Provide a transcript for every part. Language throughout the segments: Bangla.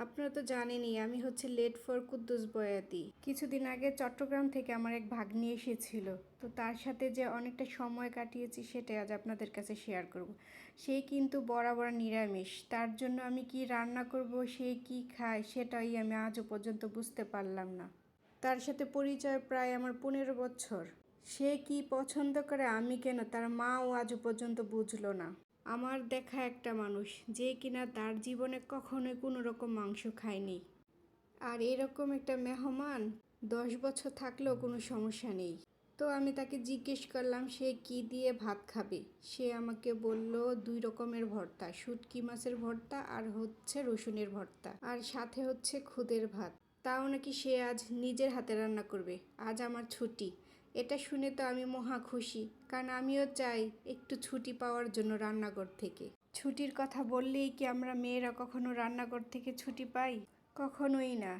আপনারা তো জানেনই আমি হচ্ছে লেট ফর কুদ্দুস বয়াতি। কিছুদিন আগে চট্টগ্রাম থেকে আমার এক ভাগ্নি এসেছিল। তো তার সাথে যে অনেকটা সময় কাটিয়েছি সেটাই আজ আপনাদের কাছে শেয়ার করব। সে কিন্তু বরাবর নিরামিষ, তার জন্য আমি কি রান্না করব, সে কি খায় সেটাই আমি আজও পর্যন্ত বুঝতে পারলাম না। তার সাথে পরিচয় প্রায় আমার 15 বছর। সে কি পছন্দ করে আমি কেন তার মাও আজও পর্যন্ত বুঝলো না। আমার দেখা একটা মানুষ যে কিনা তার জীবনে কখনোই কোনো রকম মাংস খায়নি, আর এরকম একটা মেহমান 10 বছর থাকলেও কোনো সমস্যা নেই। তো আমি তাকে জিজ্ঞেস করলাম সে কি দিয়ে ভাত খাবে। সে আমাকে বলল 2 রকমের ভর্তা, শুটকি মাছের ভর্তা আর হচ্ছে রসুনের ভর্তা, আর সাথে হচ্ছে খুদের ভাত। তাও নাকি সে আজ নিজের হাতে রান্না করবে। আজ আমার ছুটি। এটা শুনে তো আমি মহা খুশি, কারণ আমিও চাই একটু ছুটি পাওয়ার জন্য রান্নাঘর থেকে। ছুটির কথা বললেই কি আমরা মেয়েরা কখনো রান্নাঘর থেকে ছুটি পাই? কখনোই না।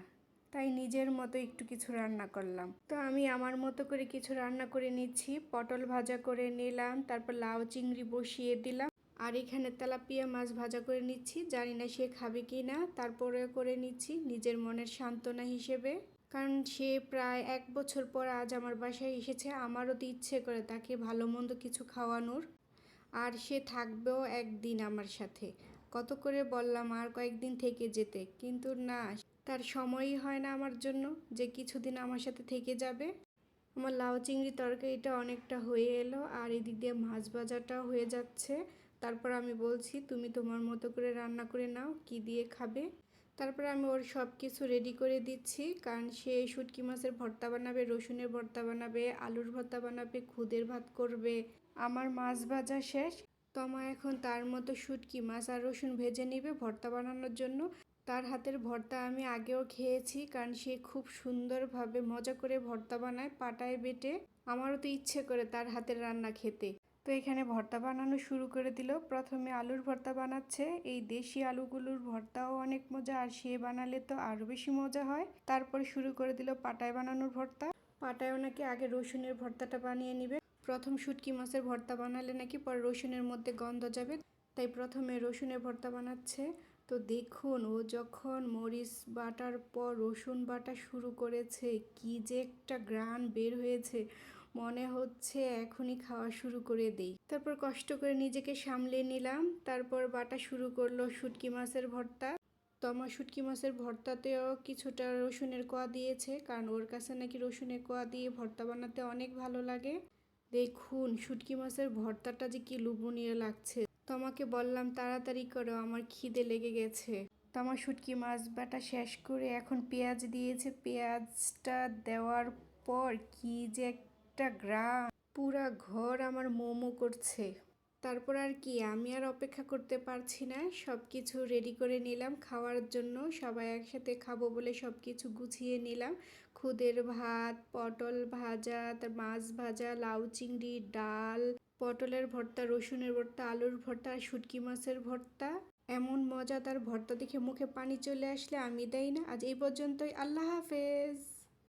তাই নিজের মতো একটু কিছু রান্না করলাম। তো আমি আমার মতো করে কিছু রান্না করে নিচ্ছি। পটল ভাজা করে নিলাম, তারপর লাউ চিংড়ি বসিয়ে দিলাম, আর এখানে তেলাপিয়া মাছ ভাজা করে নিচ্ছি। জানি না সে খাবে কি না, তারপরে করে নিচ্ছি নিজের মনের সান্ত্বনা হিসেবে। কারণ সে প্রায় 1 বছর পর আজ আমার বাসায় এসেছে। আমারও তো ইচ্ছে করে তাকে ভালো মন্দ কিছু খাওয়ানোর। আর সে থাকবেও একদিন আমার সাথে। কত করে বললাম আর কয়েকদিন থেকে যেতে, কিন্তু না, তার সময়ই হয় না আমার জন্য যে কিছুদিন আমার সাথে থেকে যাবে। আমার লাউ চিংড়ি তরকারিটা অনেকটা হয়ে এলো, আর এদিক দিয়ে মাছ ভাজাটাও হয়ে যাচ্ছে। তারপর আমি বলছি তুমি তোমার মতো করে রান্না করে নাও, কি দিয়ে খাবে। তারপরে আমি ওর সব কিছু রেডি করে দিচ্ছি, কারণ সে শুটকি মাছের ভর্তা বানাবে, রসুনের ভর্তা বানাবে, আলুর ভর্তা বানাবে, খুদের ভাত করবে। আমার মাছ ভাজা শেষ। তমা এখন তার মতো শুটকি মাছ আর রসুন ভেজে নেবে ভর্তা বানানোর জন্য। তার হাতের ভর্তা আমি আগেও খেয়েছি, কারণ সে খুব সুন্দরভাবে মজা করে ভর্তা বানায় পাটায় বেটে। আমারও তো ইচ্ছে করে তার হাতের রান্না খেতে। তো এখানে ভর্তা বানানো শুরু করে দিল। প্রথমে আলুর ভর্তা বানাচ্ছে। এই দেশি আলুগুলোর ভর্তাও অনেক মজা, আর সে বানালে তো আরও বেশি মজা হয়। তারপর শুরু করে দিল পাটায় বানানোর ভর্তা। পাটায়ও নাকি আগে রসুনের ভর্তাটা বানিয়ে নিবে। প্রথম শুটকি মাছের ভর্তা বানালে নাকি পরে রসুনের মধ্যে গন্ধ যাবে, তাই প্রথমে রসুনের ভর্তা বানাচ্ছে। তো দেখুন, ও যখন মরিচ বাটার পর রসুন বাটা শুরু করেছে, কি যে একটা ঘ্রাণ বের হয়েছে, মনে হচ্ছে এখনই খাওয়া শুরু করে দেই। তারপর কষ্ট করে নিজেকে সামলে নিলাম। তারপর বাটা শুরু করলো শুটকি মাছের ভর্তা। তমা শুটকি মাছের ভর্তাতেও কিছুটা রসুনের কোয়া দিয়েছে, কারণ ওর কাছে নাকি রসুনের কোয়া দিয়ে ভর্তা বানাতে অনেক ভালো লাগে। দেখুন শুটকি মাছের ভর্তাটা যে কি লোভনীয় লাগছে। তোমাকে বললাম তাড়াতাড়ি করো, আমার খিদে লেগে গেছে। তোমার শুটকি মাছ বাটা শেষ করে এখন পেঁয়াজ দিয়েছে। পেঁয়াজটা দেওয়ার পর কি যে একটা ঘ্রাণ, পুরা ঘর আমার মোমো করছে। তারপর আর কি, আমি আর অপেক্ষা করতে পারছি না, সব কিছু রেডি করে নিলাম খাওয়ার জন্য। সবাই একসাথে খাবো বলে সব কিছু গুছিয়ে নিলাম। খুদের ভাত, পটল ভাজা, তার মাছ ভাজা, লাউ চিংড়ি, ডাল, পটলের ভর্তা, রসুনের ভর্তা, আলুর ভর্তা আর শুটকি মাছের ভর্তা। এমন মজাদার ভর্তা দেখে মুখে পানি চলে আসলে আমি দেই না। আজ এই পর্যন্তই। আল্লাহ হাফেজ।